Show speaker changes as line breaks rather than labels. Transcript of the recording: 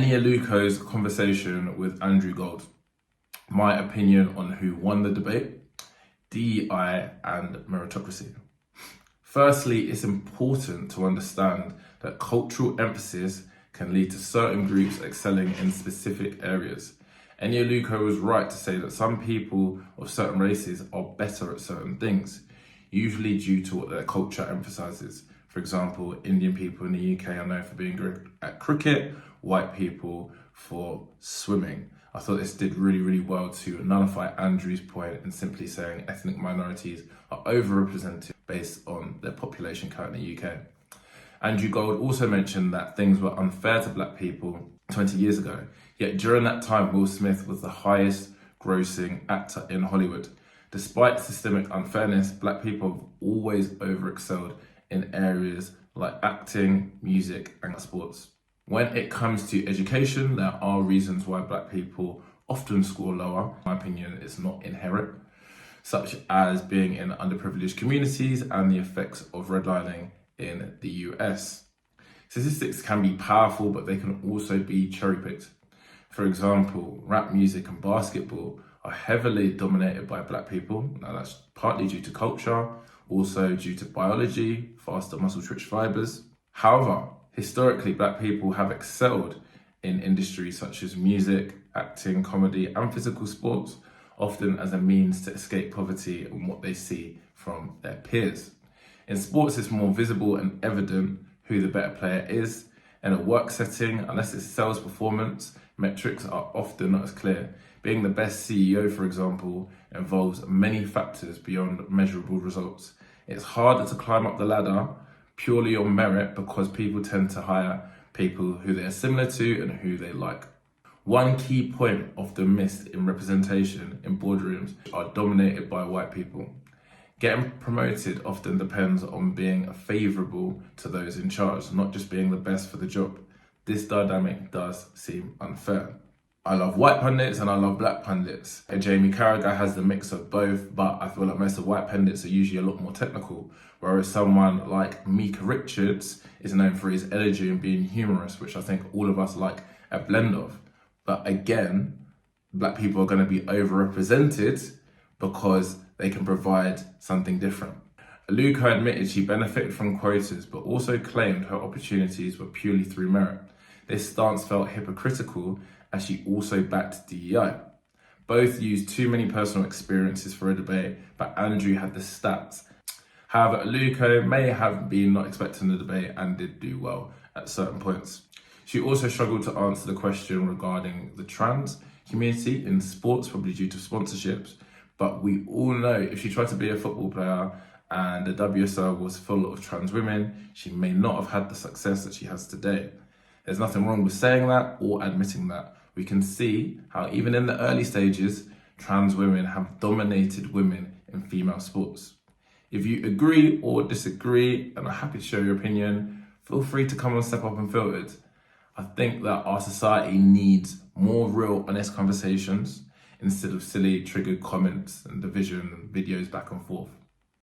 Aluko's conversation with Andrew Gold. My opinion on who won the debate, DEI and meritocracy. Firstly, it's important to understand that cultural emphasis can lead to certain groups excelling in specific areas. Aluko was right to say that some people of certain races are better at certain things, usually due to what their culture emphasizes. For example, Indian people in the UK are known for being good at cricket, white people for swimming. I thought this did really well to nullify Andrew's point and simply saying ethnic minorities are overrepresented based on their population count in the UK. Andrew Gold also mentioned that things were unfair to black people 20 years ago, yet during that time Will Smith was the highest grossing actor in Hollywood. Despite systemic unfairness, black people have always overexcelled in areas like acting, music and sports. When it comes to education, there are reasons why black people often score lower. In my opinion, it's not inherent, such as being in underprivileged communities and the effects of redlining in the US. Statistics can be powerful, but they can also be cherry-picked. For example, rap music and basketball are heavily dominated by black people. Now that's partly due to culture, also due to biology, faster muscle twitch fibers. However, historically, black people have excelled in industries such as music, acting, comedy, and physical sports, often as a means to escape poverty and what they see from their peers. In sports, it's more visible and evident who the better player is. In a work setting, unless it's sales performance, metrics are often not as clear. Being the best CEO, for example, involves many factors beyond measurable results. It's harder to climb up the ladder purely on merit because people tend to hire people who they're similar to and who they like. One key point often missed in representation in boardrooms are dominated by white people. Getting promoted often depends on being favourable to those in charge, not just being the best for the job. This dynamic does seem unfair. I love white pundits and I love black pundits. And Jamie Carragher has the mix of both, but I feel like most of white pundits are usually a lot more technical, whereas someone like Mika Richards is known for his energy and being humorous, which I think all of us like a blend of. But again, black people are going to be overrepresented because they can provide something different. Aluko admitted she benefited from quotas, but also claimed her opportunities were purely through merit. This stance felt hypocritical as she also backed DEI. Both used too many personal experiences for a debate, but Andrew had the stats. However, Aluko may have been not expecting the debate and did do well at certain points. She also struggled to answer the question regarding the trans community in sports, probably due to sponsorships. But we all know if she tried to be a football player and the WSL was full of trans women, she may not have had the success that she has today. There's nothing wrong with saying that or admitting that. We can see how even in the early stages, trans women have dominated women in female sports. If you agree or disagree and are happy to share your opinion, feel free to come and step up unfiltered. I think that our society needs more real, honest conversations instead of silly, triggered comments and division and videos back and forth.